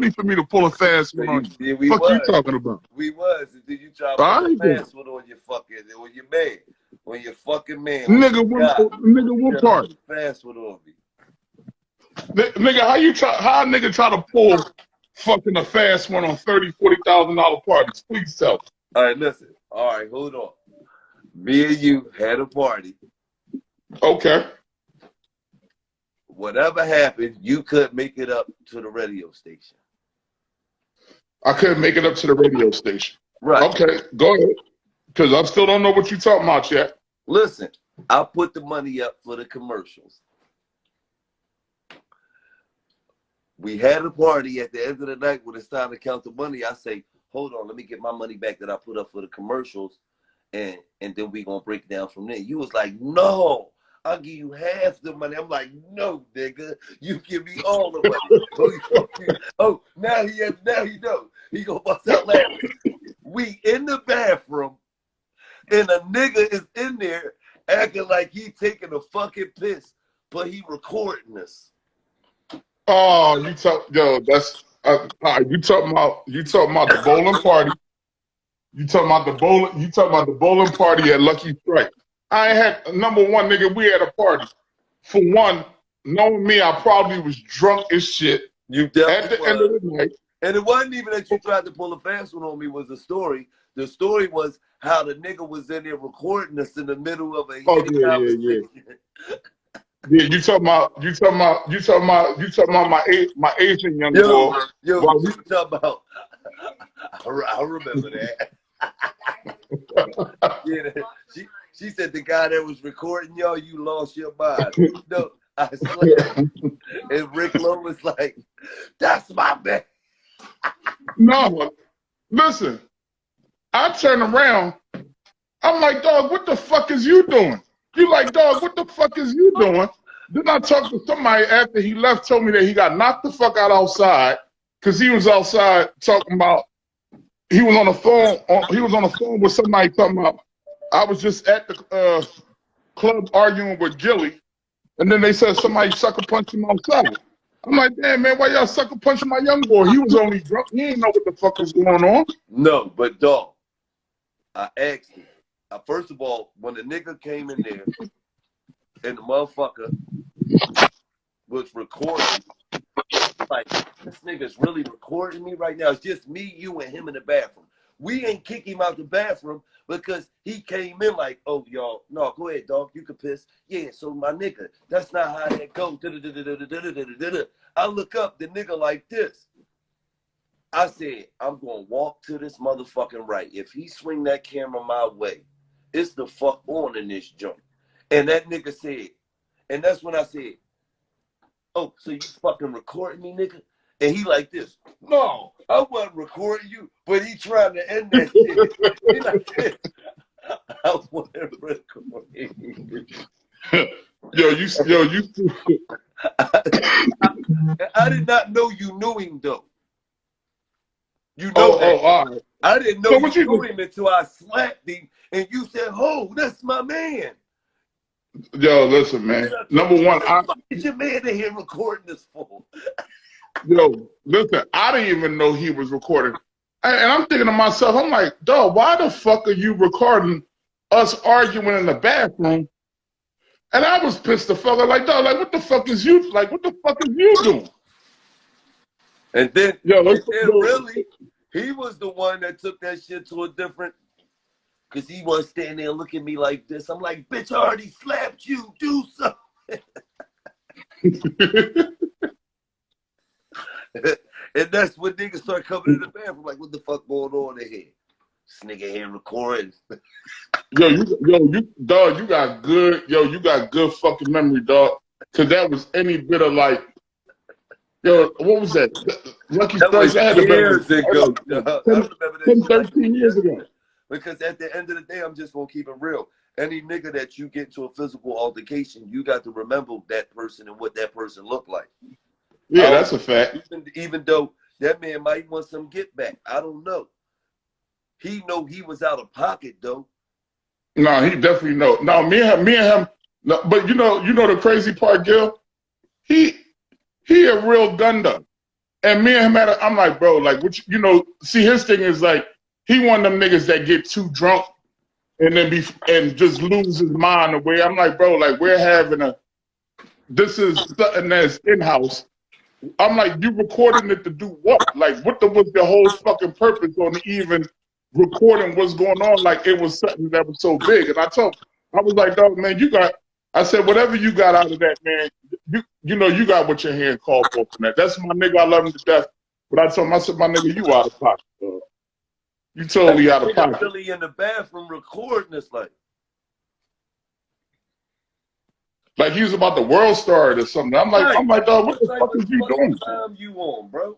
money for me to pull a fast one on you. We Fuck was. you talking about? We was. And then you try to pull a fast one on your man. On your fucking man. Nigga, what part? Fast one on me. Nigga, how a nigga try to pull fucking a fast one on $30,000-$40,000 parties? Please tell me. All right, listen. All right, hold on. Me and you had a party. Okay. Whatever happened, you couldn't make it up to the radio station. I couldn't make it up to the radio station. Right. Okay, go ahead. Because I still don't know what you're talking about yet. Listen, I put the money up for the commercials. We had a party at the end of the night when it's time to count the money. I say, hold on, let me get my money back that I put up for the commercials, and then we gonna break it down from there. You was like, no, I'll give you half the money. I'm like, no, nigga, you give me all the money. Oh, now he know. He gonna bust out laughing. We in the bathroom, and a nigga is in there acting like he taking a fucking piss, but he recording us. Oh, that's you talking about the bowling party. You talking about the bowling party at Lucky Strike. I had number one, nigga, we had a party. For one, knowing me, I probably was drunk as shit. You definitely at the end of the night. And it wasn't even that you tried to pull a fast one on me, was the story. The story was how the nigga was in there recording us in the middle of a conversation. Yeah, you talking about my Asian young boy. You talking about? I remember that. Yeah, she said the guy that was recording y'all, you lost your mind. No, I swear. And Rick Lowe was like, "That's my man." No, listen. I turn around. I'm like, dog, what the fuck is you doing? You like, dog, what the fuck is you doing? Then I talked to somebody after he left, told me that he got knocked the fuck out outside because he was outside talking about, he was on the phone with somebody talking about, I was just at the club arguing with Gillie, and then they said somebody sucker punched him outside. I'm like, damn, man, why y'all sucker punching my young boy? He was only drunk. He didn't know what the fuck was going on. No, but dog, I asked him. First of all, when the nigga came in there and the motherfucker was recording, like, this nigga's really recording me right now. It's just me, you, and him in the bathroom. We ain't kick him out the bathroom because he came in like, oh, y'all, no, go ahead, dog, you can piss. Yeah, so my nigga, that's not how that goes. I look up, the nigga like this. I said, I'm going to walk to this motherfucking right. If he swing that camera my way, it's the fuck on in this joint. And that nigga said, and that's when I said, oh, so you fucking recording me, nigga? And he like this. No, I wasn't recording you, but he trying to end that shit. He like this. I wasn't recording you. I did not know you knew him, though. You know that. All right. I didn't know you knew him until I slapped him, and you said, oh, that's my man. Yo, listen, man. Number one, what is your man in here recording this for? Yo, listen, I didn't even know he was recording. And I'm thinking to myself, I'm like, dog, why the fuck are you recording us arguing in the bathroom? And I was pissed the fuck. I'm like, dog, like, what the fuck is you doing? And then, really, he was the one that took that shit to a different, because he was standing there looking at me like this. I'm like, bitch, I already slapped you. Do something. And that's when niggas start coming in the bathroom. Like, what the fuck going on in here? This nigga here recording. Dog, you got good fucking memory, dog. Cause that was any bit of like, yo, what was that? Lucky Strike. That was years ago. I remember that 10, 13 years ago. Because at the end of the day, I'm just gonna keep it real. Any nigga that you get to a physical altercation, you got to remember that person and what that person looked like. Yeah, that's a fact. Even though that man might want some get back, I don't know. He know he was out of pocket though. No, he definitely know. No, me and him. No, but you know the crazy part, Gil. He a real gun though. And me and him I'm like, bro, like, what you know, see, his thing is like, he one of them niggas that get too drunk and then and just lose his mind away. I'm like, bro, like, we're having this is something that's in-house. I'm like, you recording it to do what? Like, what was the whole fucking purpose on even recording what's going on? Like, it was something that was so big. And I was like, dog, man, I said, whatever you got out of that, man, you know, you got what your hand called for from that. That's my nigga, I love him to death. But I told him, I said, my nigga, you out of pocket, dog. You totally out of pocket. Really in the bathroom recording this, like he was about the world star or something. I'm like, dog, what the fuck is you doing? Time you on, bro?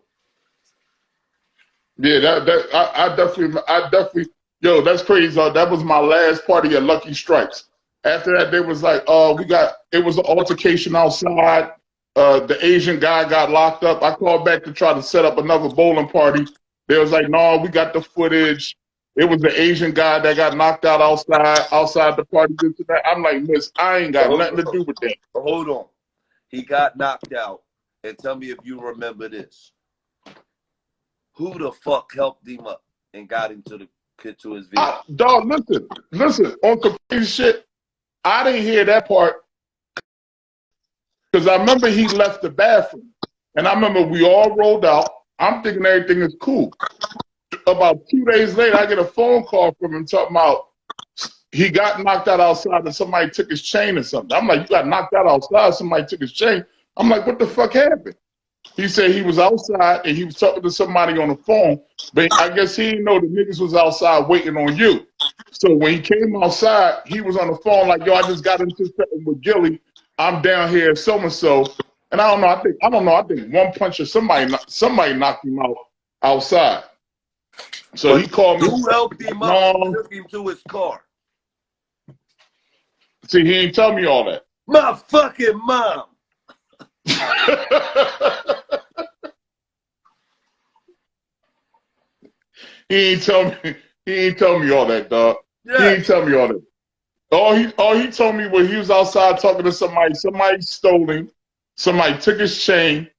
Yeah, I definitely, yo, that's crazy. That was my last party at Lucky Strikes. After that, they was like, it was an altercation outside. The Asian guy got locked up. I called back to try to set up another bowling party. They was like, no, we got the footage. It was the Asian guy that got knocked out outside the party. I'm like, miss, I ain't got nothing to do with that. Hold on. He got knocked out. And tell me if you remember this. Who the fuck helped him up and got him to his vehicle? Dog, listen. On some crazy shit, I didn't hear that part because I remember he left the bathroom. And I remember we all rolled out. I'm thinking everything is cool. About 2 days later, I get a phone call from him talking about he got knocked out outside and somebody took his chain or something. I'm like, you got knocked out outside, somebody took his chain. I'm like, what the fuck happened? He said he was outside and he was talking to somebody on the phone, but I guess he didn't know the niggas was outside waiting on you. So when he came outside, he was on the phone like, yo, I just got into something with Gillie. I'm down here at so-and-so. And I don't know, I think one punch or somebody knocked him out outside. So he called me. Who helped him up and took him to his car? See, he ain't tell me all that. My fucking mom. He ain't tell me all that, dog. Yeah. He ain't tell me all that. All he told me was he was outside talking to somebody stole him, somebody took his chain,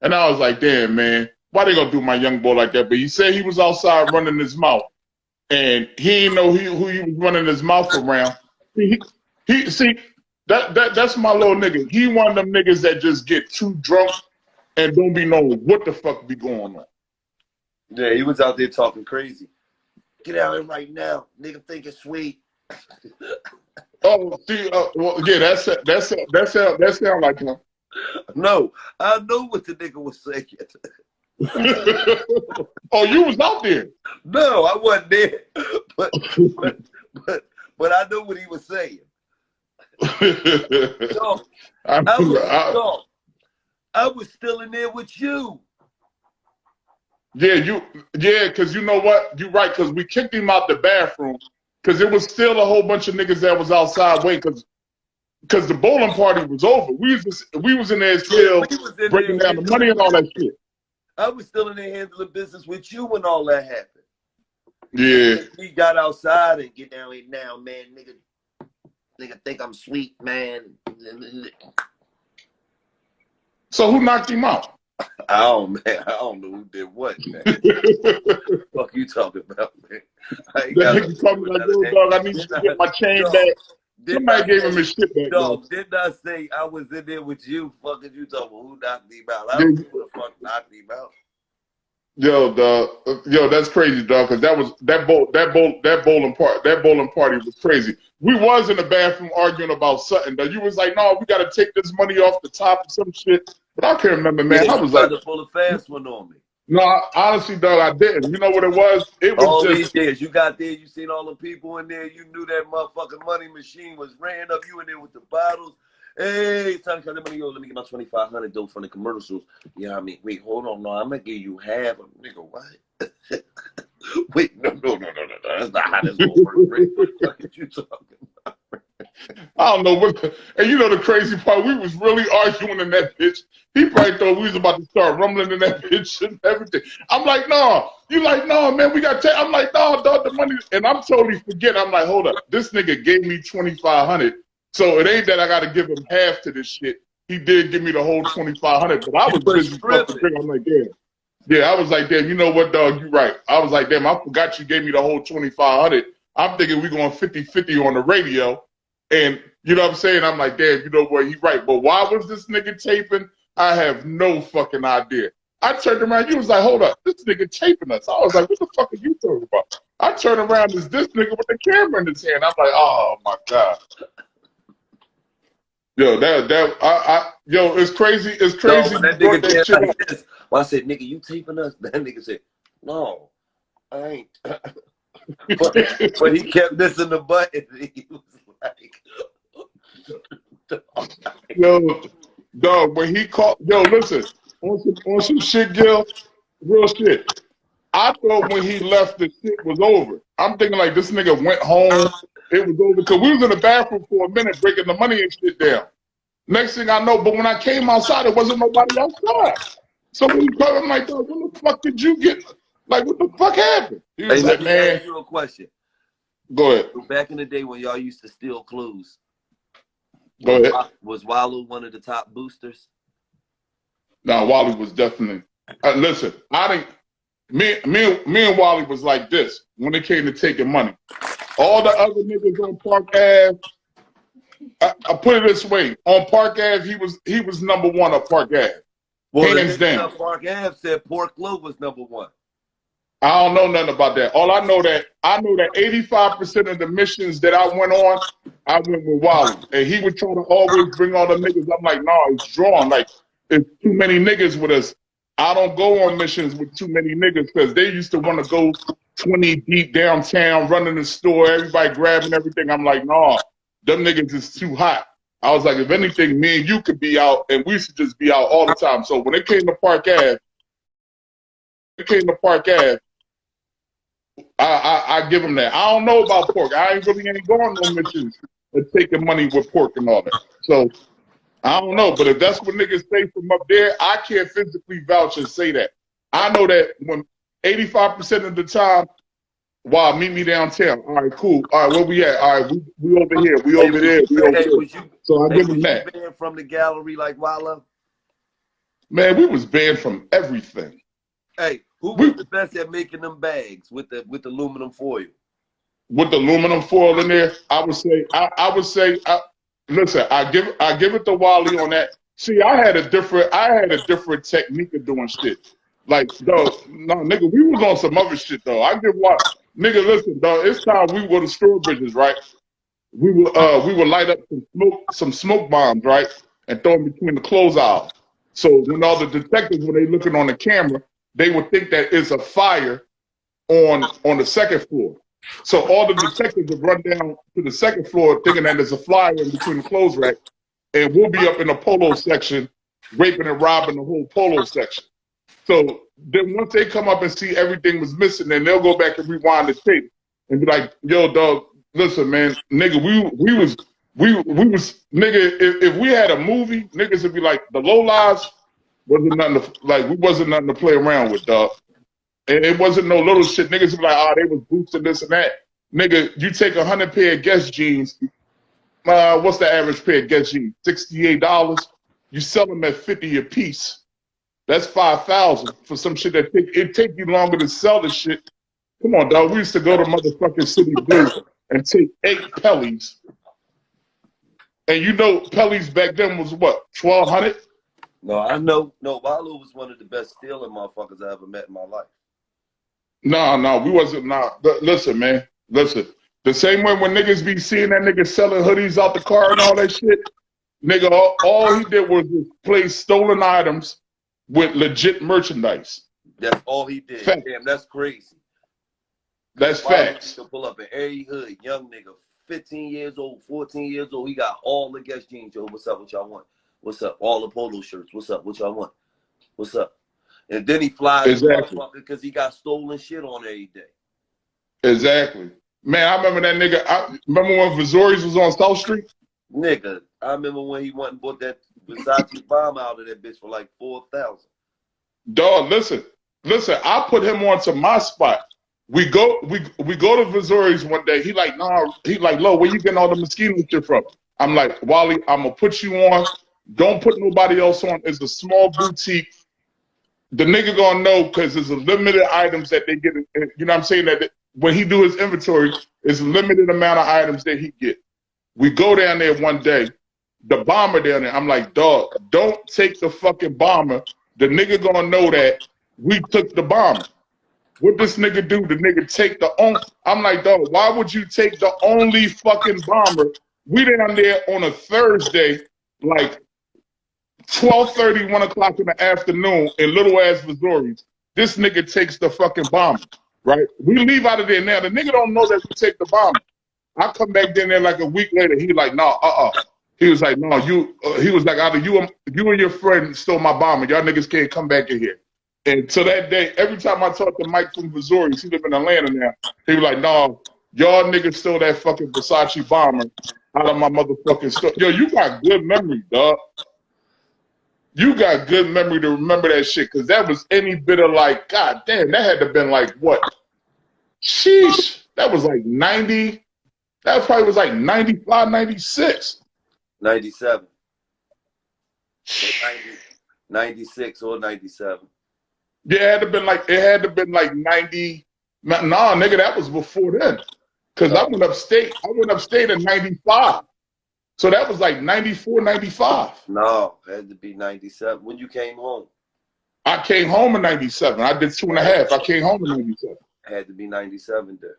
and I was like, damn, man, why they gonna do my young boy like that? But he said he was outside running his mouth, and he didn't know who he was running his mouth around. See, that's my little nigga. He one of them niggas that just get too drunk and don't be knowing what the fuck be going on. Yeah, he was out there talking crazy. Get out here right now, nigga. Think it's sweet. Oh, see, well, yeah, that sound like him. No, I know what the nigga was saying. Oh, you was out there? No, I wasn't there, but I know what he was saying. So, I was still in there with you. Yeah, because you know what? You're right, because we kicked him out the bathroom because it was still a whole bunch of niggas that was outside waiting because the bowling party was over. We was in there still breaking down the money and all that shit. I was still in there handling business with you when all that happened. Yeah. He got outside and get down here now, man. Nigga think I'm sweet, man. So who knocked him out? I don't know who did what, man. Fuck you talking about, man? The nigga told me like, yo, dog, I need you to get my chain back. Somebody gave him his shit back. Dog, didn't I say I was in there with you? Fucking you talking about who knocked him out? I don't know who the fuck knocked him out. Yo, dog, that's crazy, dog. Cause that bowling party was crazy. We was in the bathroom arguing about something. Though you was like, no, we gotta take this money off the top of some shit. But I can't remember, man. Yeah, I was like, to pull a fast one on me. No, honestly, dog, I didn't. You know what it was? It was all just these years. You got there, you seen all the people in there. You knew that motherfucking money machine was ran up. You in there with the bottles. Hey, it's time to come to money. Yo, let me get my 2,500 dough from the commercials. Yeah, I mean, wait, hold on, no, I'm gonna give you half. Nigga, what? Wait, no. That's not how this gonna work. What are you talking about? I don't know what. And you know the crazy part, we was really arguing in that bitch. He probably thought we was about to start rumbling in that bitch and everything. I'm like, no. You like, no, man, we got to. I'm like, no, dog, the money. And I'm totally forgetting. I'm like, hold up, this nigga gave me 2,500. So it ain't that I got to give him half to this shit. He did give me the whole 2,500, but I was busy fucking. I'm like, yeah. Yeah, I was like, damn, you know what, dog, you right. I was like, damn, I forgot you gave me the whole 2,500. I'm thinking we going 50-50 on the radio. And you know what I'm saying? I'm like, damn, you know what, he right. But why was this nigga taping? I have no fucking idea. I turned around, you was like, hold up, this nigga taping us. I was like, what the fuck are you talking about? I turned around, is this nigga with the camera in his hand. I'm like, oh my God. Yo, yo, it's crazy. It's No, crazy. when You that brought nigga that did shit like up. this, when I said, nigga, you taping us? That nigga said, no, I ain't. but he kept missing the button. He was like, Yo, dog, when he called, yo, listen, on some shit, Gil, real shit. I thought when he left, the shit was over. I'm thinking like this nigga went home, it was over. Because we was in the bathroom for a minute breaking the money and shit down. Next thing I know, but when I came outside, there wasn't nobody outside. So when he called, I'm like, dog, when the fuck did you get? Like, what the fuck happened? He hey, was let like, me man, ask you a question. go ahead. Back in the day when y'all used to steal clues, Go ahead. was Wallow one of the top boosters? Now, Wally was definitely, listen, I didn't, me and Wally was like this when it came to taking money. All the other niggas on Park Ave, I put it this way: on Park Ave, he was number one on Park Ave, Well, hands the niggas down. up Park Ave said Pork Low was number one. I don't know nothing about that. All I know that 85% of the missions that I went on, I went with Wally, and he would try to always bring all the niggas. I'm like, nah, it's drawn. Like, it's too many niggas with us. I don't go on missions with too many niggas because they used to want to go 20 deep downtown, running the store, everybody grabbing everything. I'm like, nah, them niggas is too hot. I was like, if anything, me and you could be out, and we should just be out all the time. So when it came to Park Ave, I give him that. I don't know about pork. I ain't really ain't going no missions of taking money with pork and all that. So I don't know. But if that's what niggas say from up there, I can't physically vouch and say that. I know that when 85% of the time, wow, meet me downtown. All right, cool. All right, where we at? All right, we over here. We over there. We over there. So I give him that. Banned from the gallery like Wallow? Man, we was banned from everything. Hey, who was the best at making them bags with the aluminum foil? With the aluminum foil in there, I would say, listen, I give it to Wally on that. See, I had a different technique of doing shit. Like, dog, no, nigga, we was on some other shit though. I give what, nigga, listen, dog, it's time we were the store bridges, right? We would light up some smoke bombs, right, and throw them between the clothes aisles. So when all the detectives, when they looking on the camera, they would think that it's a fire on the second floor. So all the detectives would run down to the second floor thinking that there's a flyer in between the clothes rack, and we'll be up in the polo section, raping and robbing the whole polo section. So then once they come up and see everything was missing, then they'll go back and rewind the tape and be like, yo, dog, listen, man, nigga, we was nigga, if we had a movie, niggas would be like, the low lives wasn't nothing to, like, we wasn't nothing to play around with, dog. And it wasn't no little shit. Niggas would be like, oh, they was boosting this and that. Nigga, you take 100 pair of Guess jeans, what's the average pair of Guess jeans? $68. You sell them at 50 a piece. That's 5,000 for some shit that it take you longer to sell the shit. Come on, dog. We used to go to motherfucking City Blue and take 8 Pellies. And you know, Pellies back then was what, 1,200? No, I know. No, Wallow was one of the best stealing motherfuckers I ever met in my life. No, we wasn't. Listen, man. Listen. The same way when niggas be seeing that nigga selling hoodies out the car and all that shit, nigga, all he did was place stolen items with legit merchandise. That's all he did. Fact. Damn, that's crazy. That's facts. To pull up in every hood, young nigga, 15 years old, 14 years old, he got all the Guess jeans. Yo, what's up? What y'all want? What's up? All the polo shirts. What's up? What y'all want? What's up? And then he flies because he got stolen shit on every day. Exactly. Man, I remember that nigga. I remember when Vazori's was on South Street? Nigga, I remember when he went and bought that Versace bomb out of that bitch for like 4,000. Dog, listen. I put him onto my spot. We go to Vazori's one day. He like, Lo, where you getting all the mosquito shit from? I'm like, Wally, I'm gonna put you on. Don't put nobody else on. It's a small boutique. the nigga gonna know because there's a limited items that they get. You know what I'm saying? That when he do his inventory, it's a limited amount of items that he get. We go down there one day, the bomber down there. I'm like, dog, don't take the fucking bomber. The nigga gonna know that we took the bomber. What this nigga do? The nigga take the on. I'm like, dog, why would you take the only fucking bomber? We down there on a Thursday, like 12:30, 1 o'clock in the afternoon in little ass Missouri. This nigga takes the fucking bomber, right? We leave out of there now. The nigga don't know that we take the bomber. I come back in there like a week later. He like, no, He was like, no, you. He was like, either you and your friend stole my bomber. Y'all niggas can't come back in here. And to that day, every time I talk to Mike from Missouri, he live in Atlanta now. He was like, no, y'all niggas stole that fucking Versace bomber out of my motherfucking store. Yo, you got good memory, dog. You got good memory to remember that shit, because that was any bit of like, god damn, that had to have been like, what? Sheesh. That was like 90. That probably was like 95, 96. 97. 96 or 97. Yeah, it had to been like 90. Nah, nigga, that was before then. Cause I went upstate in 95. So that was like 94, 95. No, it had to be 97. When you came home? I came home in 97. I did 2.5. I came home in 97. It had to be 97 then.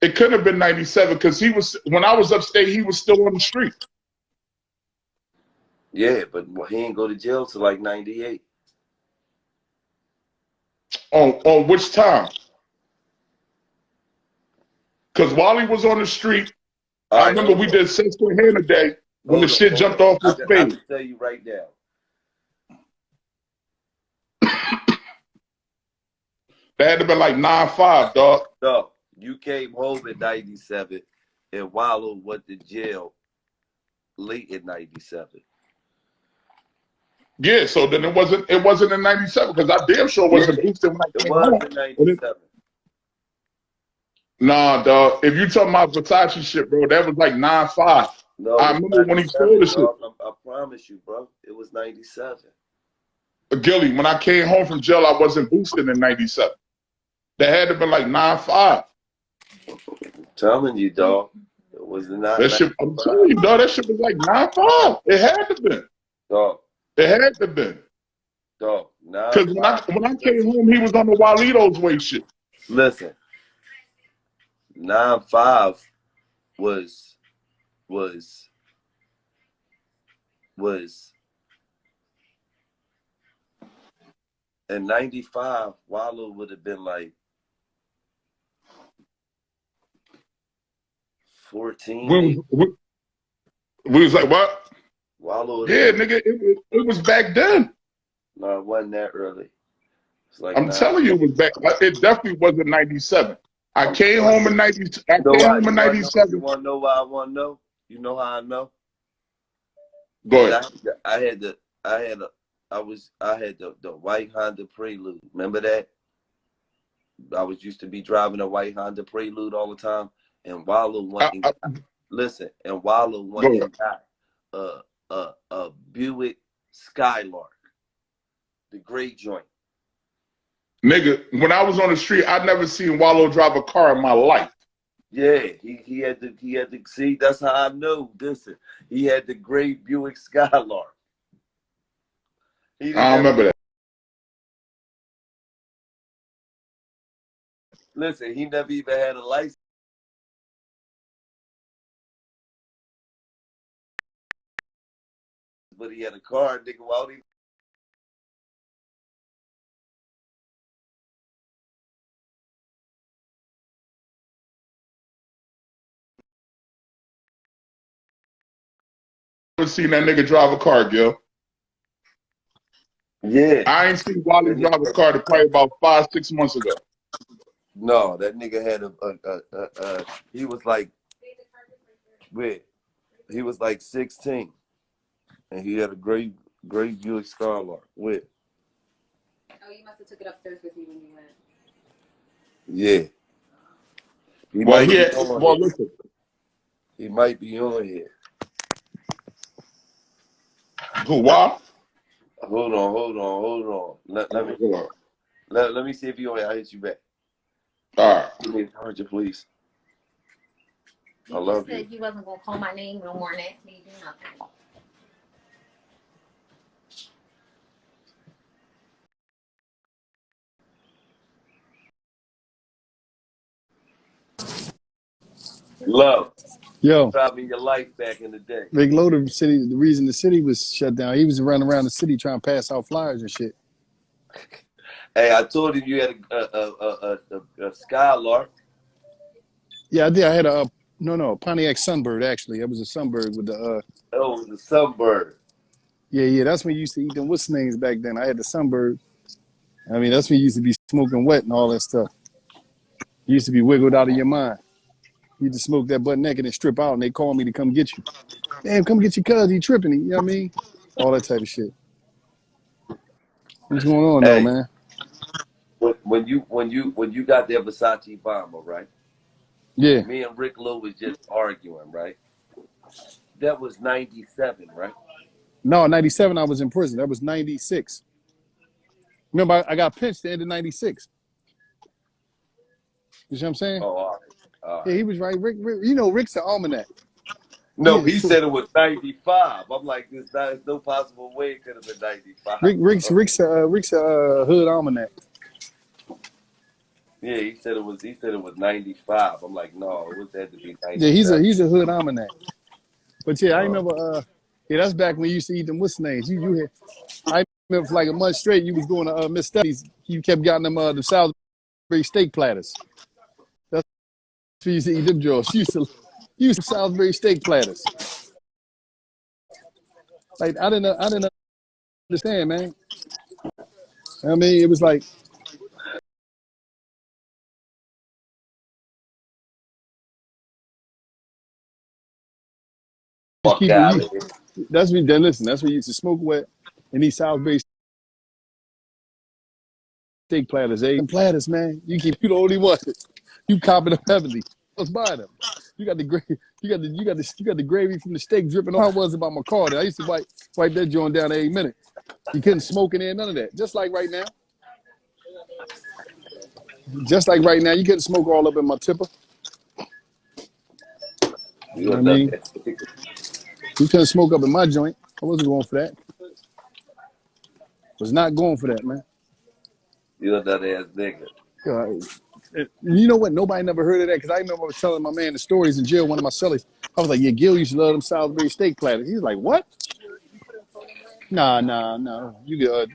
It couldn't have been 97 because when I was upstate, he was still on the street. Yeah, but he ain't go to jail till like 98. On which time? Because while he was on the street, I remember we did 6 to hand a day when the shit jumped off his face. I can tell you right now. That had to be like 9-5, dog. No, you came home in 97 and Wallow went to jail late in 97. Yeah, so then it wasn't in 97 because I damn sure wasn't boosted when I came home. It was in 97. Nah, dog. If you talking about Versace shit, bro, that was like 9-5. No, I remember when he sold the shit. I promise you, bro. It was 97. Gillie, when I came home from jail, I wasn't boosted in 97. That had to have been like 9-5. I'm telling you, dog. It was not. That shit, I'm telling you, dog, that shit was like 9-5. It had to have been. Dog. It had to have been. Dog. Because when I came home, he was on the Walido's way shit. Listen. 9-5 was in 95, Wallow would have been like 14. We was like, what? Wallow. Yeah, nigga, it was back then. No, it wasn't that early. It's like I'm telling you, it was back. It definitely wasn't 97. I came home in 90. I came home in 97. You want to know why I want to know? You know how I know? Go ahead. I had the white Honda Prelude. Remember that? I used to be driving a white Honda Prelude all the time, and Wallow went and Wallow went and got a Buick Skylark, the gray joint. Nigga, when I was on the street, I'd never seen Wallow drive a car in my life. Yeah, he had to see. That's how I know. Listen, he had the gray Buick Skylark. I remember that. Listen, he never even had a license. But he had a car, nigga. Why would he? Never seen that nigga drive a car, Gil. Yeah. I ain't seen Wally drive a car to probably about 5-6 months ago. No, that nigga had he was like, he was like 16, and he had a great Buick Skylark with. Oh, you must have took it upstairs with you when you went. Yeah. Listen. He might be on here. Who, why? Hold on. Let me see if you I hit you back. All right. Give me a charger, please. You I love just said you. you wasn't gonna call my name no more and ask me to do nothing. Love. Yo, Try me your life back in the day. Rick Loader city. The reason the city was shut down, he was running around the city trying to pass out flyers and shit. Hey, I told him you had a Skylark. Yeah, I did. I had a no Pontiac Sunbird actually. It was a Sunbird with the Oh, the Sunbird. yeah. That's when you used to eat them what's names back then. I had the Sunbird. I mean, that's when you used to be smoking wet and all that stuff. You used to be wiggled out of your mind. You used to smoke that butt naked and strip out, and they call me to come get you. Damn, come get your cuz. He tripping. You know what I mean? All that type of shit. What's going on though, Hey, man? when you got that Versace bomber, right? Yeah. Me and Rick Lowe was just arguing, right? That was 97, right? No, 97, I was in prison. That was 96. Remember, I got pinched the end of 96. You see what I'm saying? Oh, all right. Yeah, he was right. Rick, you know, Rick's an almanac. No, he said it was 95. I'm like, there's no possible way it could have been 95. Rick's a hood almanac. Yeah, he said it was 95. I'm like, no, it was had to be Yeah, 97. he's a hood almanac. But yeah, I Oh, remember. Yeah, that's back when you used to eat them what's names. You had. I remember for like a month straight, you was going to Miss Studies. You kept getting them the Salisbury steak platters. That's where you used to eat them jaws. You used to Salisbury steak platters. Like I didn't understand, man. I mean, it was like just fuck keep it. out of here. That's me. Then listen, that's what you used to smoke wet and eat Salisbury steak platters. Platters, man. You the only one. You copping them heavily. Let's buy them. You got the gravy. You got the gravy from the steak dripping. How I was about my car. I used to wipe that joint down every minute. You couldn't smoke in there, none of that. Just like right now. You couldn't smoke all up in my tipper. You You know a what I nut mean? ass nigga. You couldn't smoke up in my joint. I wasn't going for that. Was not going for that, man. You a nut ass nigga. You know what? Nobody never heard of that because I remember I was telling my man the stories in jail. One of my cellies, I was like, "Yeah, Gil used to love them Salisbury steak platters." He's like, "What? Nah. You good?